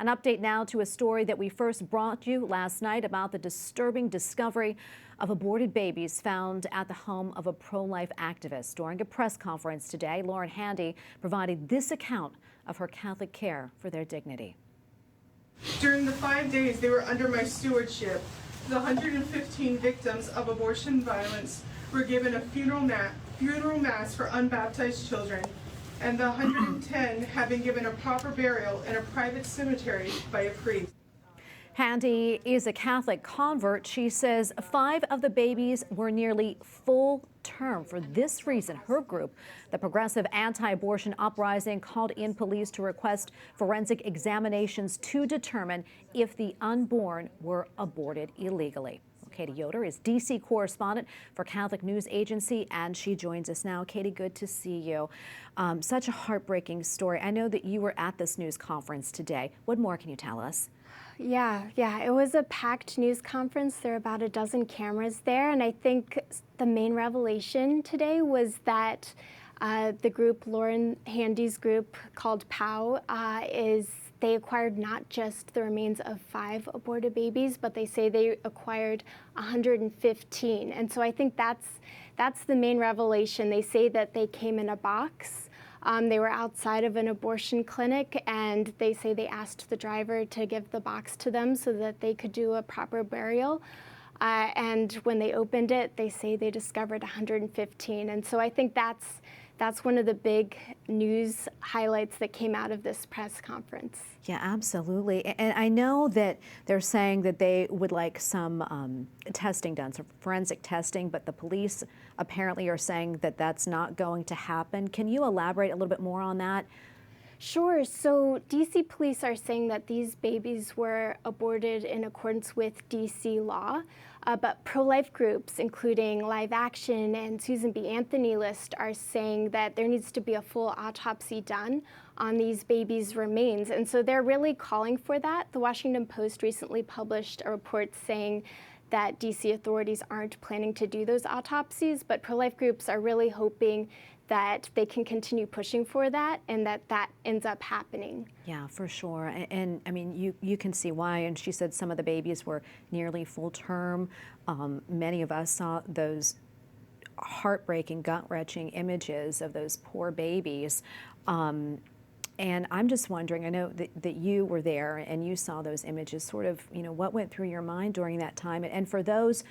An update now to a story that we first brought you last night about the disturbing discovery of aborted babies found at the home of a pro-life activist. During a press conference today, Lauren Handy provided this account of her Catholic care for their dignity. During the 5 days they were under my stewardship, the 115 victims of abortion violence were given a funeral mass for unbaptized children, and the 110 have been given a proper burial in a private cemetery by a priest. Handy is a Catholic convert. She says 5 of the babies were nearly full term. For this reason, her group, the Progressive Anti-Abortion Uprising, called in police to request forensic examinations to determine if the unborn were aborted illegally. Katie Yoder is D.C. correspondent for Catholic News Agency, and she joins us now. Katie, good to see you. Such a heartbreaking story. I know that you were at this news conference today. What more can you tell us? Yeah, it was a packed news conference. There were about a dozen cameras there, and I think the main revelation today was that the group, Lauren Handy's group called POW, they acquired not just the remains of 5 aborted babies, but they say they acquired 115. And so I think that's the main revelation. They say that they came in a box. They were outside of an abortion clinic, and they say they asked the driver to give the box to them so that they could do a proper burial. And when they opened it, they say they discovered 115. And so I think that's one of the big news highlights that came out of this press conference. Yeah, absolutely. And I know that they're saying that they would like some testing done, some forensic testing, but the police apparently are saying that that's not going to happen. Can you elaborate a little bit more on that? Sure. So DC police are saying that these babies were aborted in accordance with DC law, but pro-life groups, including Live Action and Susan B. Anthony List, are saying that there needs to be a full autopsy done on these babies' remains. And so they're really calling for that. The Washington Post recently published a report saying that DC authorities aren't planning to do those autopsies, but pro-life groups are really hoping that they can continue pushing for that and that ends up happening. Yeah, for sure. And I mean, you can see why. And she said some of the babies were nearly full term. Many of us saw those heartbreaking, gut-wrenching images of those poor babies. And I'm just wondering, I know that you were there and you saw those images, sort of, what went through your mind during that time? And for those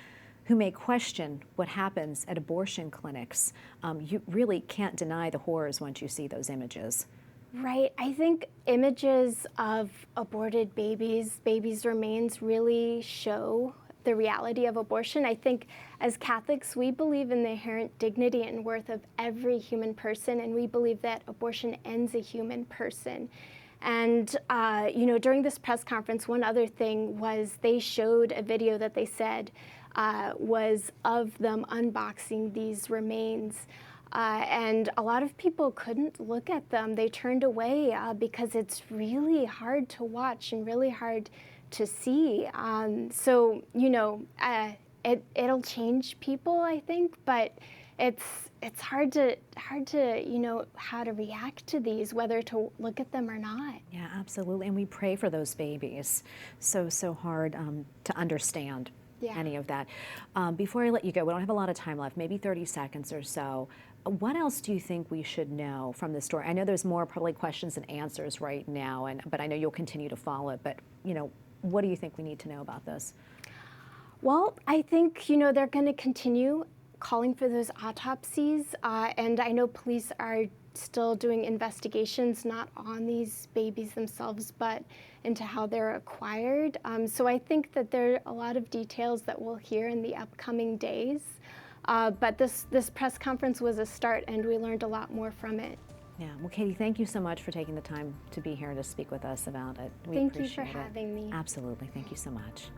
who may question what happens at abortion clinics, you really can't deny the horrors once you see those images. Right. I think images of aborted babies' remains really show the reality of abortion. I think as Catholics, we believe in the inherent dignity and worth of every human person, and we believe that abortion ends a human person. And, during this press conference, one other thing was they showed a video that they said was of them unboxing these remains. And a lot of people couldn't look at them. They turned away because it's really hard to watch and really hard to see. So, it'll change people, I think, but it's hard to how to react to these, whether to look at them or not. Yeah, absolutely. And we pray for those babies. So hard to understand. Yeah. Any of that. Before I let you go, we don't have a lot of time left, maybe 30 seconds or so. What else do you think we should know from this story? I know there's more probably questions and answers right now, but I know you'll continue to follow it. But, what do you think we need to know about this? Well, I think, they're going to continue calling for those autopsies. And I know police are still doing investigations, not on these babies themselves, but into how they're acquired. So I think that there are a lot of details that we'll hear in the upcoming days. But this press conference was a start, and we learned a lot more from it. Yeah. Well, Katie, thank you so much for taking the time to be here to speak with us about it. Thank you for having me. Absolutely. Thank you so much.